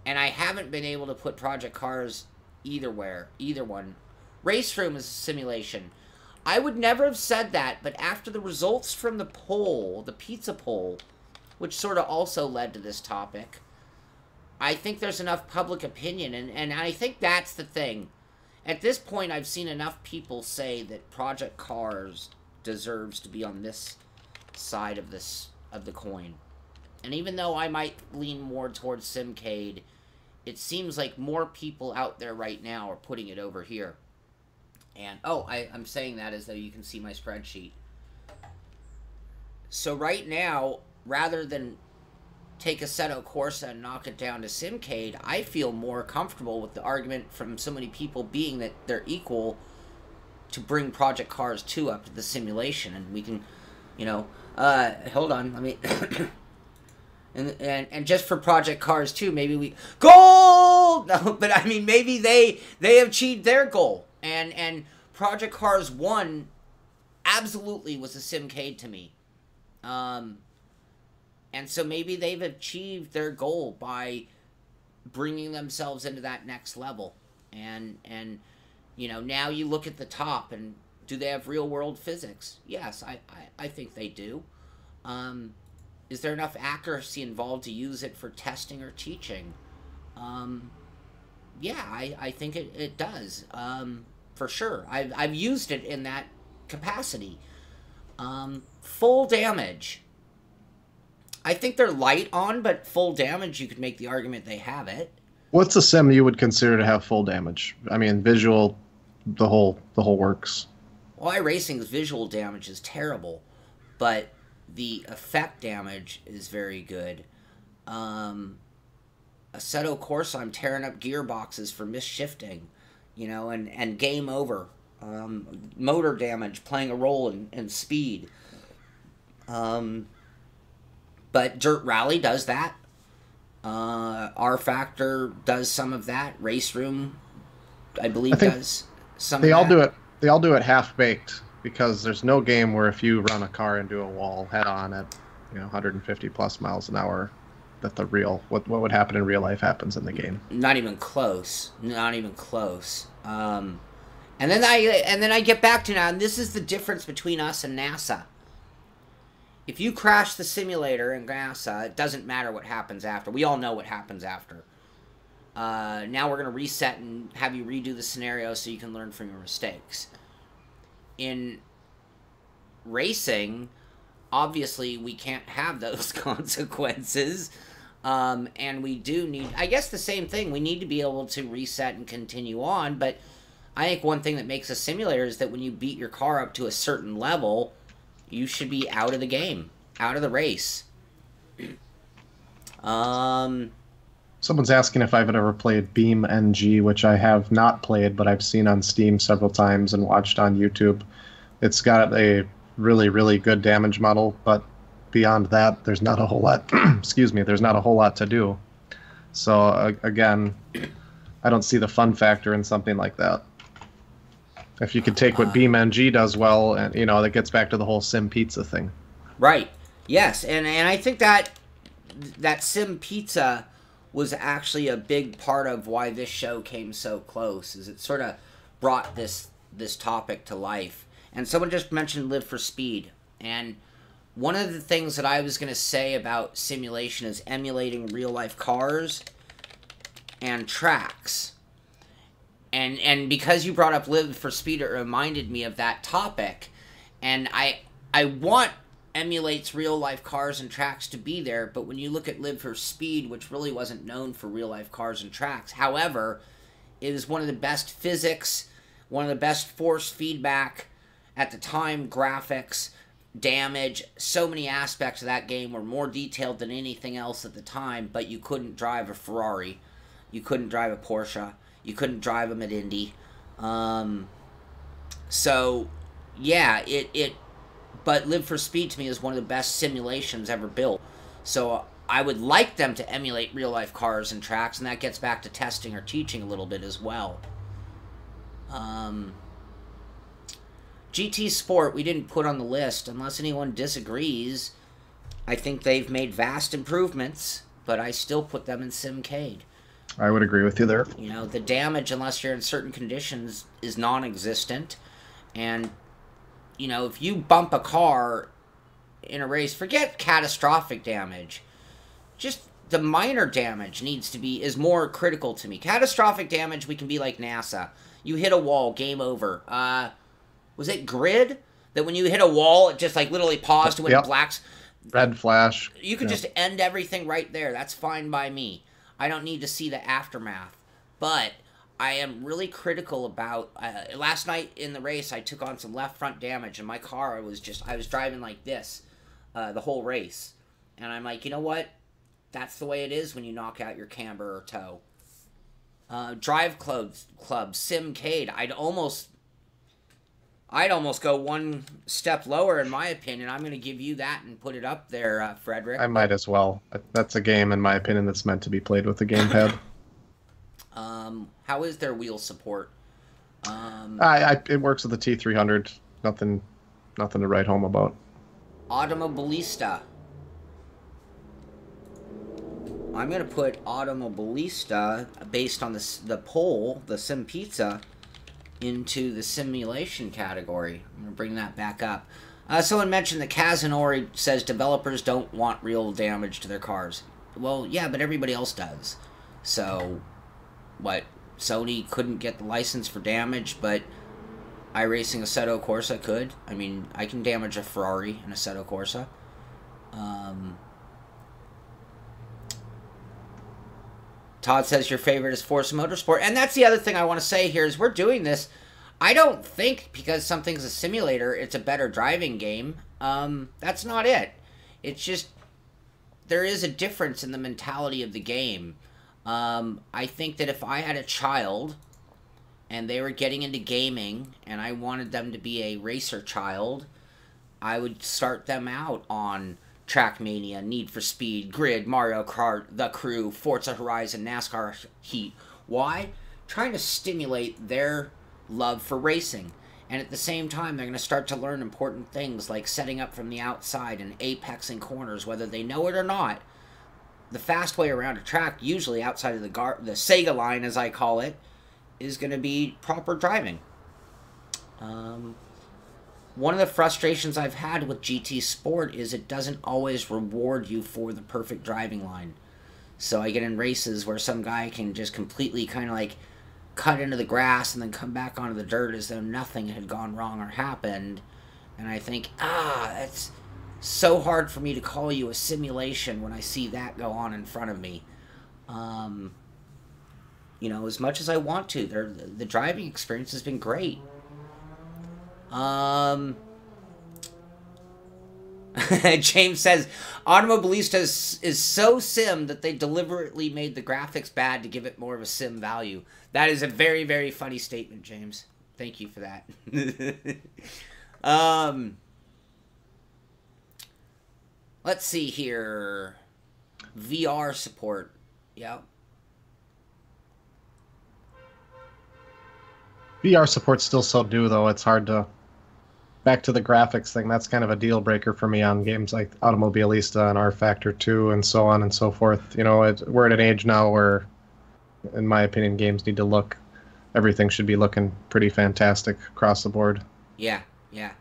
And I haven't been able to put Project Cars either one. Race Room is a simulation. I would never have said that, but after the results from the poll, the pizza poll, which sort of also led to this topic, I think there's enough public opinion, and I think that's the thing. At this point, I've seen enough people say that Project Cars deserves to be on this side of the coin. And even though I might lean more towards Simcade, it seems like more people out there right now are putting it over here. And, I'm saying that as though you can see my spreadsheet. So right now, rather than take Assetto Corsa and knock it down to Simcade, I feel more comfortable with the argument from so many people being that they're equal to bring Project Cars 2 up to the simulation. And we can, hold on, let me... And just for Project Cars 2, maybe we... Gold! No, but I mean, maybe they have achieved their goal. And Project Cars 1 absolutely was a Simcade to me. And so maybe they've achieved their goal by bringing themselves into that next level. And now you look at the top, and do they have real-world physics? Yes, I think they do. Is there enough accuracy involved to use it for testing or teaching? Yeah, I think it does. For sure. I've used it in that capacity. Full damage. I think they're light on, but full damage, you could make the argument they have it. What's a sim you would consider to have full damage? I mean, visual, the whole works. Well, iRacing's visual damage is terrible, but the effect damage is very good. Assetto Corsa, I'm tearing up gearboxes for misshifting, and game over. Motor damage playing a role in speed. But Dirt Rally does that. R Factor does some of that. Race Room, I believe, does some of that. They all do it half-baked, because there's no game where if you run a car into a wall head-on at 150 plus miles an hour, that what would happen in real life happens in the game. Not even close. Not even close. And then I get back to now, and this is the difference between us and NASA. If you crash the simulator in NASA, it doesn't matter what happens after. We all know what happens after. Now we're going to reset and have you redo the scenario so you can learn from your mistakes. In racing, obviously we can't have those consequences. And we do need, I guess the same thing, we need to be able to reset and continue on. But I think one thing that makes a simulator is that when you beat your car up to a certain level, you should be out of the game, out of the race. Someone's asking if I've ever played Beam NG, which I have not played, but I've seen on Steam several times and watched on YouTube. It's got a really, really good damage model, but beyond that, there's not a whole lot. Excuse me, there's not a whole lot to do. So again, I don't see the fun factor in something like that. If you could take what Beam NG does well, and that gets back to the whole Sim Pizza thing. Right. Yes, and I think that Sim Pizza was actually a big part of why this show came so close, is it sort of brought this topic to life. And someone just mentioned Live for Speed, and one of the things that I was going to say about simulation is emulating real-life cars and tracks. And because you brought up Live for Speed, it reminded me of that topic. And I want emulates real-life cars and tracks to be there, but when you look at Live for Speed, which really wasn't known for real-life cars and tracks, however, it is one of the best physics, one of the best force feedback at the time, graphics, damage, so many aspects of that game were more detailed than anything else at the time, but you couldn't drive a Ferrari, you couldn't drive a Porsche, you couldn't drive them at Indy. So, yeah, but Live for Speed to me is one of the best simulations ever built. So I would like them to emulate real-life cars and tracks, and that gets back to testing or teaching a little bit as well. GT Sport, we didn't put on the list. Unless anyone disagrees, I think they've made vast improvements, but I still put them in Simcade. I would agree with you there. The damage, unless you're in certain conditions, is non-existent. And, if you bump a car in a race, forget catastrophic damage. Just the minor damage is more critical to me. Catastrophic damage, we can be like NASA. You hit a wall, game over. Was it Grid? That when you hit a wall, it just literally paused when it blacks. Red flash. You could just end everything right there. That's fine by me. I don't need to see the aftermath. But I am really critical about... last night in the race, I took on some left front damage, and my car, I was driving like this the whole race. And I'm like, you know what? That's the way it is when you knock out your camber or toe. Drive Club, Simcade. I'd almost go one step lower, in my opinion. I'm going to give you that and put it up there, Frederick. I might as well. That's a game, in my opinion, that's meant to be played with a gamepad. How is their wheel support? It works with the T300. Nothing to write home about. Automobilista. I'm going to put Automobilista, based on the poll, the Sim Pizza, into the simulation category. I'm going to bring that back up. Someone mentioned that Kazunori says developers don't want real damage to their cars. Well, yeah, but everybody else does. So, what? Sony couldn't get the license for damage, but iRacing Assetto Corsa could. I mean, I can damage a Ferrari in Assetto Corsa. Todd says your favorite is Forza Motorsport. And that's the other thing I want to say here is we're doing this. I don't think because something's a simulator, it's a better driving game. That's not it. It's just there is a difference in the mentality of the game. I think that if I had a child and they were getting into gaming and I wanted them to be a racer child, I would start them out on Trackmania, Need for Speed, Grid, Mario Kart, The Crew, Forza Horizon, NASCAR Heat. Why? Trying to stimulate their love for racing. And at the same time, they're going to start to learn important things like setting up from the outside and apexing corners, whether they know it or not. The fast way around a track, usually outside of the Sega line, as I call it, is going to be proper driving. One of the frustrations I've had with GT Sport is it doesn't always reward you for the perfect driving line. So I get in races where some guy can just completely kind of cut into the grass and then come back onto the dirt as though nothing had gone wrong or happened. And I think, it's so hard for me to call you a simulation when I see that go on in front of me. As much as I want to, the driving experience has been great. James says, Automobilista is so sim that they deliberately made the graphics bad to give it more of a sim value. That is a very, very funny statement, James. Thank you for that. Let's see here. VR support. Yeah. VR support's still so new, though. It's hard to... Back to the graphics thing, that's kind of a deal breaker for me on games like Automobilista and R Factor 2 and so on and so forth. You know, we're at an age now where, in my opinion, games need to look... Everything should be looking pretty fantastic across the board. Yeah, yeah.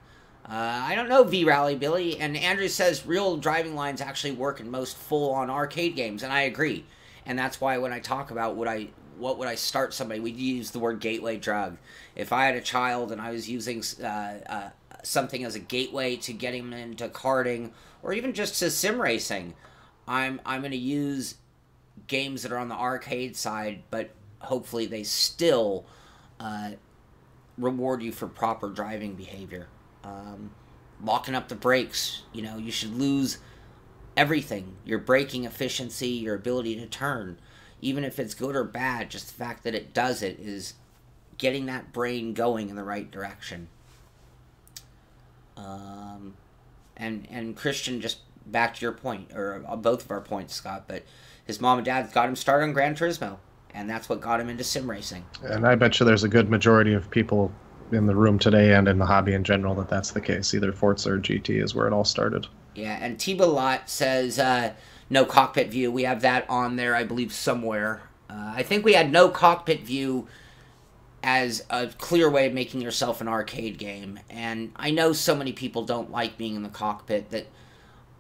I don't know, V-Rally Billy. And Andrew says real driving lines actually work in most full-on arcade games, and I agree. And that's why when I talk about what would I start somebody, we'd use the word gateway drug. If I had a child and I was using something as a gateway to getting them into karting or even just to sim racing, I'm going to use games that are on the arcade side, but hopefully they still reward you for proper driving behavior. Locking up the brakes, you know, you should lose everything. Your braking efficiency, your ability to turn. Even if it's good or bad, just the fact that it does it is getting that brain going in the right direction. And Christian, just back to your point, or both of our points, Scott, but his mom and dad got him started on Gran Turismo, and that's what got him into sim racing. And I bet you there's a good majority of people in the room today and in the hobby in general that's the case. Either Forza or GT is where it all started. Yeah, and T-Balot says no cockpit view. We have that on there, I believe, somewhere. I think we had no cockpit view as a clear way of making yourself an arcade game. And I know so many people don't like being in the cockpit that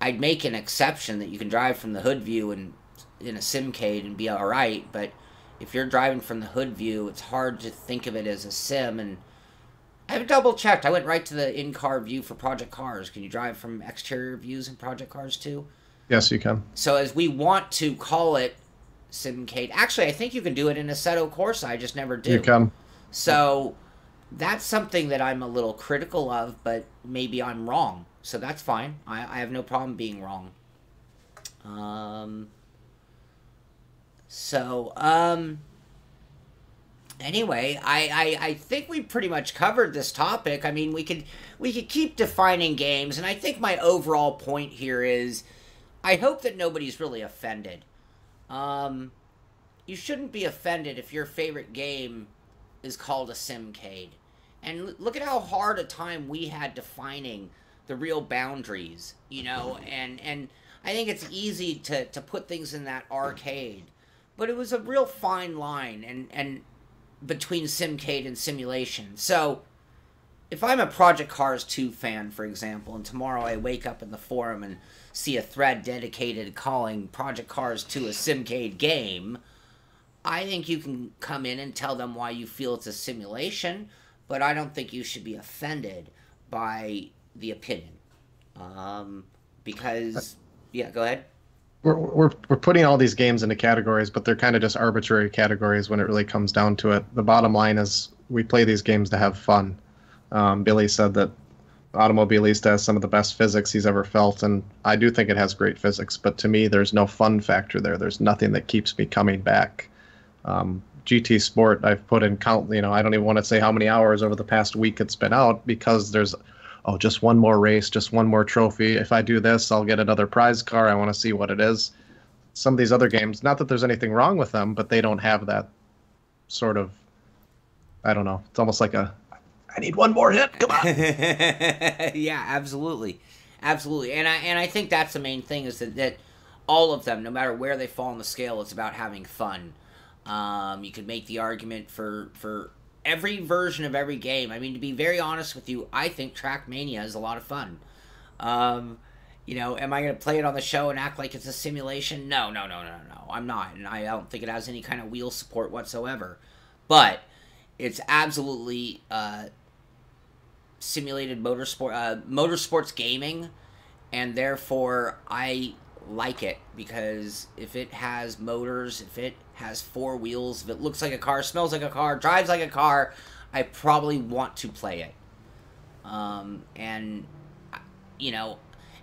I'd make an exception that you can drive from the hood view and in a Simcade and be alright, but if you're driving from the hood view, it's hard to think of it as a sim. And I've double checked. I went right to the in-car view for Project Cars. Can you drive from exterior views in Project Cars too? Yes, you can. So as we want to call it Simcade, actually I think you can do it in Assetto Corsa, I just never do. You can. So that's something that I'm a little critical of, but maybe I'm wrong. So that's fine. I have no problem being wrong. Anyway, I think we pretty much covered this topic. I mean, we could keep defining games, and I think my overall point here is I hope that nobody's really offended. You shouldn't be offended if your favorite game is called a Simcade. And look at how hard a time we had defining the real boundaries, you know, and I think it's easy to put things in that arcade. But it was a real fine line and between Simcade and simulation. So if I'm a Project Cars 2 fan, for example, and tomorrow I wake up in the forum and see a thread dedicated to calling Project Cars 2 a Simcade game, I think you can come in and tell them why you feel it's a simulation, but I don't think you should be offended by the opinion. Because, yeah, go ahead. We're putting all these games into categories, but they're kind of just arbitrary categories when it really comes down to it. The bottom line is we play these games to have fun. Billy said that Automobilista has some of the best physics he's ever felt, and I do think it has great physics, but to me there's no fun factor there. There's nothing that keeps me coming back. GT Sport, I've put in count, you know, I don't even want to say how many hours over the past week it's been out, because there's just one more race, just one more trophy. If I do this, I'll get another prize car. I want to see what it is. Some of these other games, not that there's anything wrong with them, but they don't have that sort of, I don't know. It's almost like I need one more hit. Come on. Yeah, absolutely. Absolutely. And I think that's the main thing, is that all of them, no matter where they fall on the scale, it's about having fun. You could make the argument for every version of every game. I mean, to be very honest with you, I think Trackmania is a lot of fun. You know, am I going to play it on the show and act like it's a simulation? No, I'm not. And I don't think it has any kind of wheel support whatsoever. But it's absolutely simulated motorsports gaming, and therefore I like it, because if it has motors, if it has four wheels, if it looks like a car, smells like a car, drives like a car, I probably want to play it. And you know,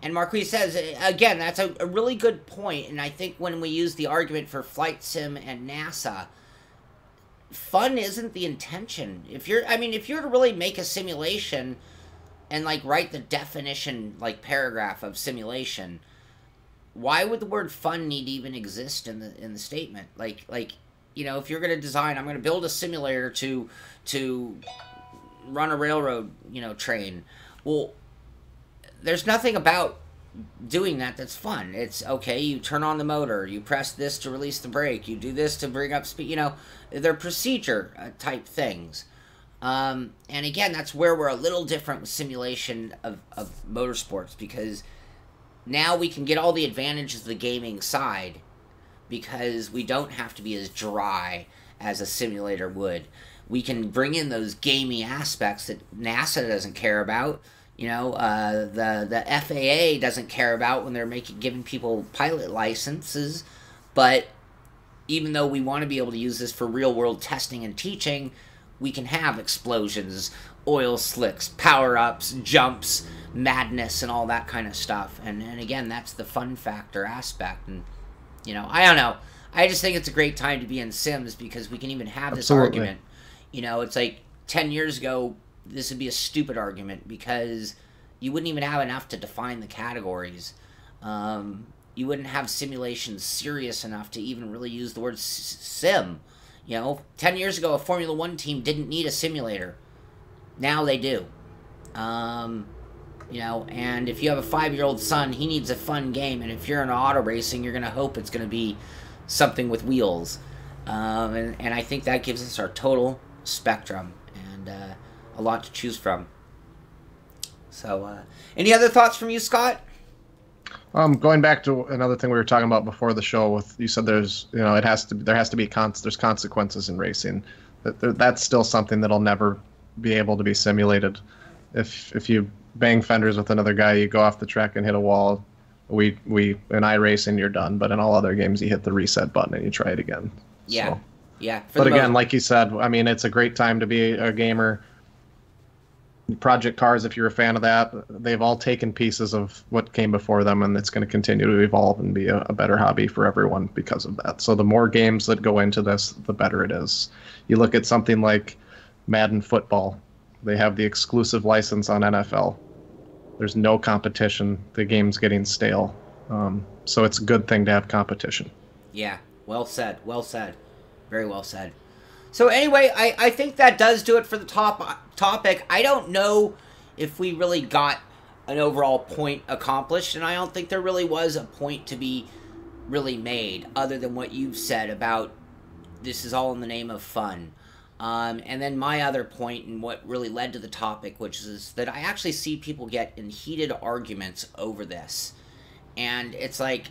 And Marquis says, again, that's a really good point. And I think when we use the argument for Flight Sim and NASA, fun isn't the intention. If you're to really make a simulation and like write the definition like paragraph of simulation, why would the word fun need to even exist in the statement? Like if you're going to design, I'm going to build a simulator to run a railroad, train. Well, there's nothing about doing that's fun. It's okay, you turn on the motor, you press this to release the brake, you do this to bring up speed, they're procedure type things. And again, that's where we're a little different with simulation of motorsports, because now we can get all the advantages of the gaming side because we don't have to be as dry as a simulator would. We can bring in those gamey aspects that NASA doesn't care about. The FAA doesn't care about when they're giving people pilot licenses. But even though we want to be able to use this for real-world testing and teaching, we can have explosions, oil slicks, power-ups, jumps, madness, and all that kind of stuff. And again, that's the fun factor aspect. And, I don't know. I just think it's a great time to be in Sims because we can even have this argument. It's like 10 years ago, this would be a stupid argument because you wouldn't even have enough to define the categories. You wouldn't have simulations serious enough to even really use the word sim. 10 years ago, a Formula One team didn't need a simulator. Now they do. And if you have a 5-year-old son, he needs a fun game. And if you're in auto racing, you're going to hope it's going to be something with wheels. And I think that gives us our total spectrum and a lot to choose from. So, any other thoughts from you, Scott? Going back to another thing we were talking about before the show, with you said there has to be there's consequences in racing. That's still something that'll never be able to be simulated. If you bang fenders with another guy, you go off the track and hit a wall. In iRacing, you're done. But in all other games, you hit the reset button and you try it again. Yeah, so. Yeah. But again, like you said, it's a great time to be a gamer. Project Cars, if you're a fan of that, they've all taken pieces of what came before them, and it's going to continue to evolve and be a better hobby for everyone because of that. So the more games that go into this, the better it is. You look at something like Madden Football. They have the exclusive license on NFL. There's no competition. The game's getting stale. So it's a good thing to have competition. Yeah, well said. Well said. Very well said. So anyway, I think that does do it for the topic. I don't know if we really got an overall point accomplished, and I don't think there really was a point to be really made other than what you've said about this is all in the name of fun. And then my other point and what really led to the topic, which is that I actually see people get in heated arguments over this. And it's like,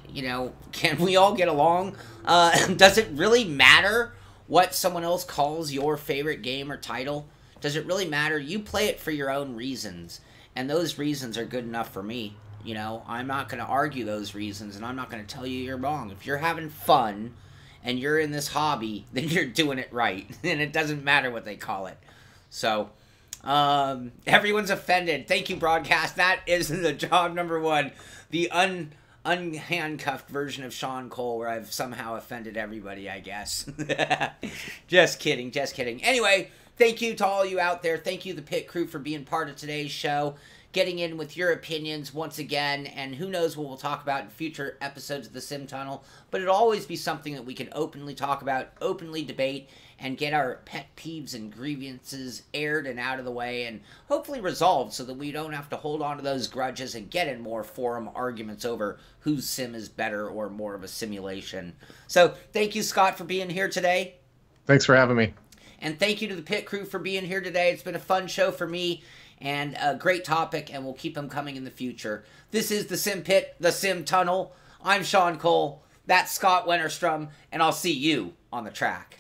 can we all get along? Does it really matter what someone else calls your favorite game or title? Does it really matter? You play it for your own reasons, and those reasons are good enough for me. I'm not going to argue those reasons, and I'm not going to tell you you're wrong. If you're having fun and you're in this hobby, then you're doing it right, and it doesn't matter what they call it. So, everyone's offended. Thank you, broadcast. That is the job number one. The unhandcuffed version of Sean Cole, where I've somehow offended everybody, I guess. Just kidding. Anyway, thank you to all you out there. Thank you, the pit crew, for being part of today's show, getting in with your opinions once again, and who knows what we'll talk about in future episodes of the Sim Tunnel, but it'll always be something that we can openly talk about, openly debate, and get our pet peeves and grievances aired and out of the way, and hopefully resolved so that we don't have to hold on to those grudges and get in more forum arguments over whose sim is better or more of a simulation. So, thank you, Scott, for being here today. Thanks for having me. And thank you to the pit crew for being here today. It's been a fun show for me, and a great topic, and we'll keep them coming in the future. This is the Simpit, the Sim Tunnel. I'm Sean Cole. That's Scott Wennerstrom, and I'll see you on the track.